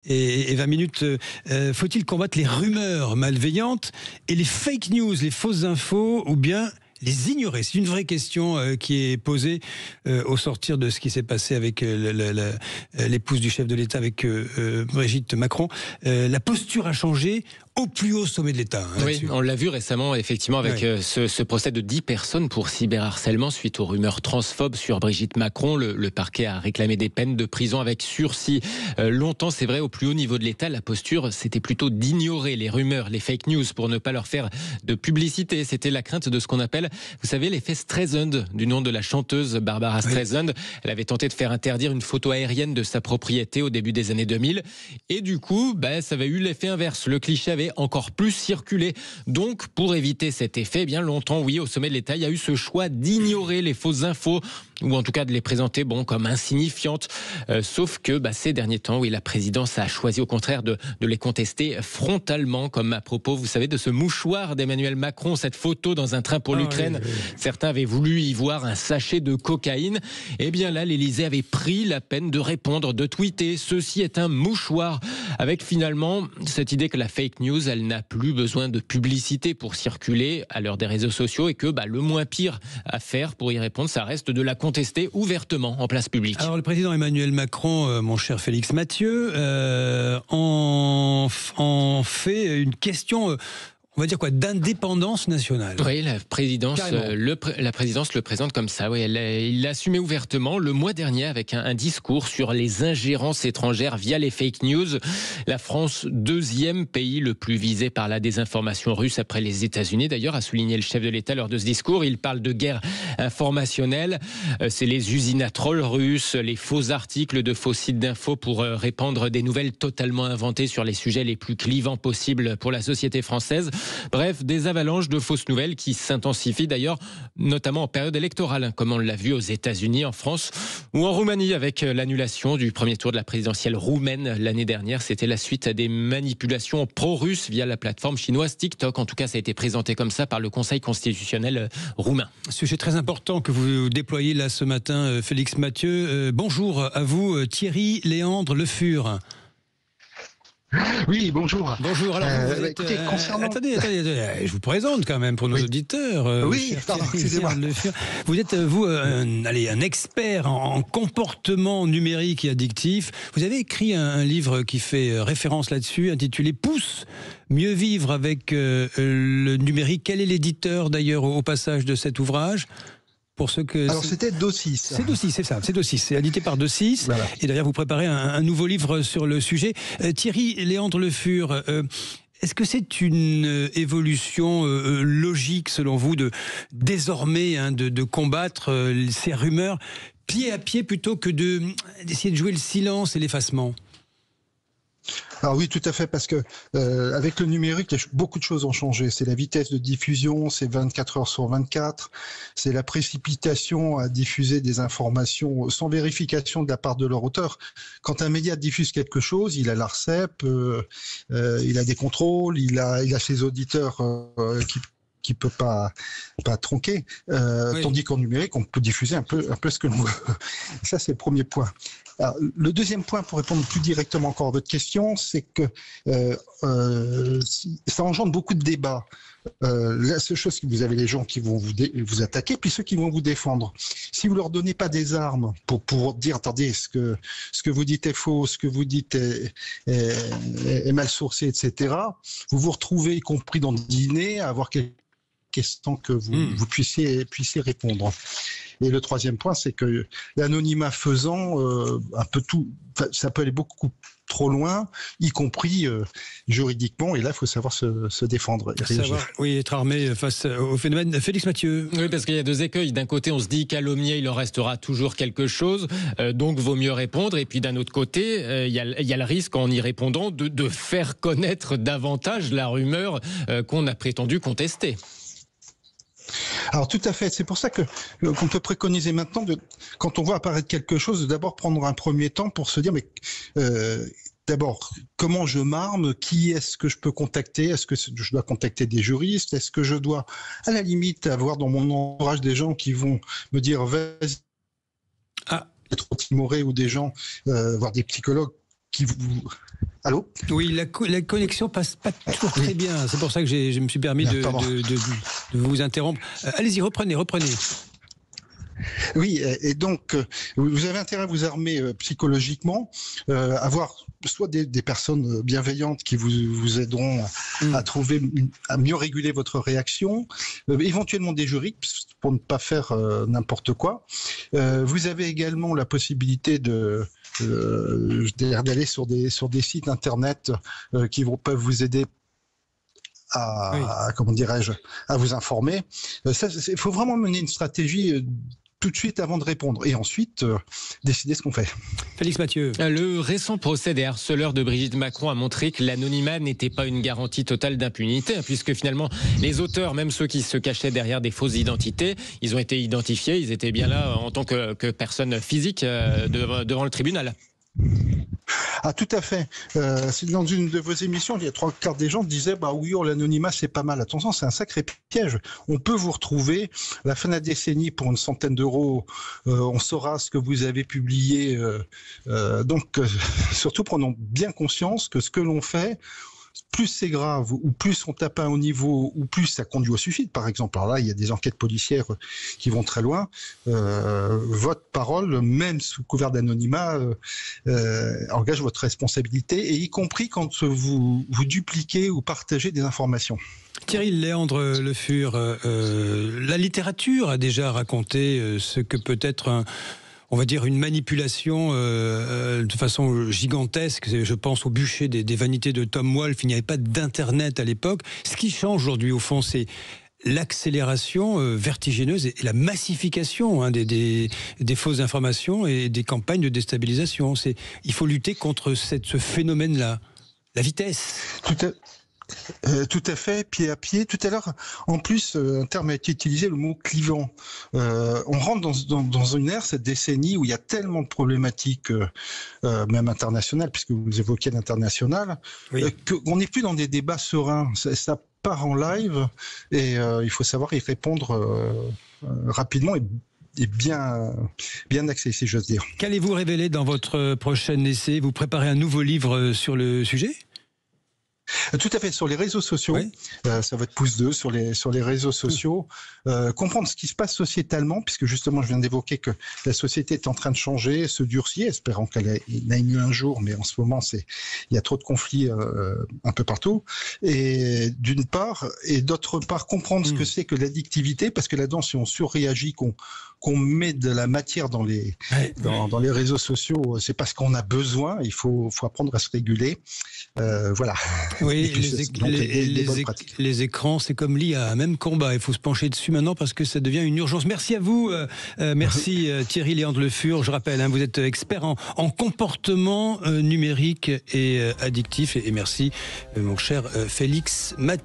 Et 20 minutes, faut-il combattre les rumeurs malveillantes et les fake news, les fausses infos, ou bien les ignorer? C'est une vraie question qui est posée au sortir de ce qui s'est passé avec l'épouse du chef de l'État, avec Brigitte Macron. La posture a changé au plus haut sommet de l'État. Oui, on l'a vu récemment, effectivement, avec ce procès de 10 personnes pour cyberharcèlement suite aux rumeurs transphobes sur Brigitte Macron. Le parquet a réclamé des peines de prison avec sursis. Longtemps, c'est vrai, au plus haut niveau de l'État, la posture, c'était plutôt d'ignorer les rumeurs, les fake news pour ne pas leur faire de publicité. C'était la crainte de ce qu'on appelle, vous savez, l'effet Streisand, du nom de la chanteuse Barbara Streisand. Elle avait tenté de faire interdire une photo aérienne de sa propriété au début des années 2000. Et du coup, ça avait eu l'effet inverse. Le cliché avait encore plus circulé. Donc, pour éviter cet effet, bien longtemps, oui, au sommet de l'État, il y a eu ce choix d'ignorer les fausses infos, ou en tout cas de les présenter comme insignifiantes. Sauf que ces derniers temps, oui, la présidence a choisi au contraire de les contester frontalement, comme à propos, vous savez, de ce mouchoir d'Emmanuel Macron, cette photo dans un train pour l'Ukraine. Oui. Certains avaient voulu y voir un sachet de cocaïne. Eh bien là, l'Élysée avait pris la peine de répondre, de tweeter. Ceci est un mouchoir, avec finalement cette idée que la fake news, elle n'a plus besoin de publicité pour circuler à l'heure des réseaux sociaux, et que le moins pire à faire pour y répondre, ça reste de la contester ouvertement en place publique. Alors le président Emmanuel Macron, mon cher Félix Mathieu, en fait une question... on va dire quoi, d'indépendance nationale. Oui, la présidence le présente comme ça. Oui, il l'a assumé ouvertement le mois dernier avec un discours sur les ingérences étrangères via les fake news. La France, deuxième pays le plus visé par la désinformation russe après les États-Unis. D'ailleurs, a souligné le chef de l'État lors de ce discours. Il parle de guerre informationnelle. C'est les usines à trolls russes, les faux articles de faux sites d'infos pour répandre des nouvelles totalement inventées sur les sujets les plus clivants possibles pour la société française. Bref, des avalanches de fausses nouvelles qui s'intensifient d'ailleurs, notamment en période électorale, comme on l'a vu aux États-Unis, en France ou en Roumanie, avec l'annulation du premier tour de la présidentielle roumaine l'année dernière. C'était la suite à des manipulations pro-russes via la plateforme chinoise TikTok. En tout cas, ça a été présenté comme ça par le Conseil constitutionnel roumain. Sujet très important que vous déployez là ce matin, Félix Mathieu. Bonjour à vous, Thierry Léandre Le Fur. Oui, bonjour. Bonjour. Alors, vous êtes, écoutez, concernant... attendez, je vous présente quand même pour nos auditeurs. Oui, pardon, excusez-moi. Vous êtes, vous, un expert en comportement numérique et addictif. Vous avez écrit un livre qui fait référence là-dessus, intitulé « Pousse, mieux vivre avec le numérique ». Quel est l'éditeur d'ailleurs au passage de cet ouvrage ? Pour ceux que Alors c'était Dosis. C'est Dosis, c'est ça, c'est Dosis. C'est édité par Dosis. Voilà. Et d'ailleurs, vous préparez un nouveau livre sur le sujet. Thierry Léandre Le Fur, est-ce que c'est une évolution logique, selon vous, désormais de combattre ces rumeurs pied à pied plutôt que d'essayer de jouer le silence et l'effacement ? Alors oui, tout à fait, parce que avec le numérique, beaucoup de choses ont changé. C'est la vitesse de diffusion, c'est 24 heures sur 24, c'est la précipitation à diffuser des informations sans vérification de la part de leur auteur. Quand un média diffuse quelque chose, il a l'ARCEP, il a des contrôles, il a ses auditeurs qui peut pas tronquer, oui. Tandis qu'en numérique, on peut diffuser un peu ce que l'on veut. Ça, c'est le premier point. Alors, le deuxième point, pour répondre plus directement encore à votre question, c'est que ça engendre beaucoup de débats. La seule chose, c'est que vous avez les gens qui vont vous attaquer, puis ceux qui vont vous défendre. Si vous leur donnez pas des armes pour dire, attendez, ce que vous dites est faux, ce que vous dites est mal sourcé, etc., vous vous retrouvez, y compris dans le dîner, à avoir quelques questions que vous puissiez répondre. Et le troisième point, c'est que l'anonymat faisant, un peu tout, ça peut aller beaucoup trop loin, y compris juridiquement. Et là, il faut savoir se défendre. Oui, être armé face au phénomène. Félix Mathieu. Oui, parce qu'il y a deux écueils. D'un côté, on se dit calomnier, il en restera toujours quelque chose, donc vaut mieux répondre. Et puis d'un autre côté, il y a le risque, en y répondant, de faire connaître davantage la rumeur qu'on a prétendu contester. Alors tout à fait, c'est pour ça qu'on peut préconiser maintenant, quand on voit apparaître quelque chose, de d'abord prendre un premier temps pour se dire, mais d'abord, comment je m'arme? Qui est-ce que je peux contacter? Est-ce que je dois contacter des juristes? Est-ce que je dois, à la limite, avoir dans mon entourage des gens qui vont me dire, vas-y, être timoré, ou des gens, voire des psychologues, qui vous... Allô ? Oui, la connexion passe pas toujours très bien. C'est pour ça que je me suis permis de vous interrompre. Allez-y, reprenez. Oui, et donc vous avez intérêt à vous armer psychologiquement, avoir soit des personnes bienveillantes qui vous aideront à mieux réguler votre réaction, éventuellement des juristes pour ne pas faire n'importe quoi. Vous avez également la possibilité d'aller sur des sites internet qui peuvent vous aider à vous informer. Il faut vraiment mener une stratégie tout de suite avant de répondre et ensuite décider ce qu'on fait. Félix Mathieu. Le récent procès des harceleurs de Brigitte Macron a montré que l'anonymat n'était pas une garantie totale d'impunité, puisque finalement les auteurs, même ceux qui se cachaient derrière des fausses identités, ils ont été identifiés, ils étaient bien là en tant que personnes physiques devant le tribunal. Ah, tout à fait. Dans une de vos émissions, il y a 3/4 des gens disaient oui, l'anonymat c'est pas mal. Attention, c'est un sacré piège. On peut vous retrouver à la fin de la décennie pour une centaine d'euros. On saura ce que vous avez publié. Donc, surtout prenons bien conscience que ce que l'on fait, plus c'est grave, ou plus on tape à un haut niveau, ou plus ça conduit au suicide, par exemple. Alors là, il y a des enquêtes policières qui vont très loin. Votre parole, même sous couvert d'anonymat, engage votre responsabilité, et y compris quand vous dupliquez ou partagez des informations. Thierry Léandre Le Fur, la littérature a déjà raconté ce que peut être on va dire une manipulation de façon gigantesque. Je pense au bûcher des vanités de Tom Wolfe. Il n'y avait pas d'internet à l'époque. Ce qui change aujourd'hui, au fond, c'est l'accélération vertigineuse et la massification des fausses informations et des campagnes de déstabilisation. Il faut lutter contre ce phénomène-là. La vitesse. Tout à fait, pied à pied. Tout à l'heure, en plus, un terme a été utilisé, le mot clivant. On rentre dans une ère, cette décennie, où il y a tellement de problématiques, même internationales, puisque vous évoquiez l'international, qu'on n'est plus dans des débats sereins. Ça part en live, et il faut savoir y répondre rapidement et bien axé, si j'ose dire. Qu'allez-vous révéler dans votre prochain essai ? Vous préparez un nouveau livre sur le sujet ? Tout à fait, sur les réseaux sociaux, ça va être pouce 2 sur les réseaux sociaux, comprendre ce qui se passe sociétalement, puisque justement je viens d'évoquer que la société est en train de changer, se durcir, espérant qu'elle aille mieux un jour, mais en ce moment il y a trop de conflits un peu partout, et d'une part, et d'autre part comprendre ce que c'est que l'addictivité, parce que là-dedans si on surréagit, qu'on met de la matière dans les réseaux sociaux, c'est parce qu'on a besoin, il faut apprendre à se réguler, voilà. Oui, les écrans, c'est comme l'IA, même combat. Il faut se pencher dessus maintenant parce que ça devient une urgence. Merci à vous, merci Thierry Léandre Le Fur. Je rappelle, vous êtes expert en comportement numérique et addictif. Et merci, mon cher Félix Mathieu.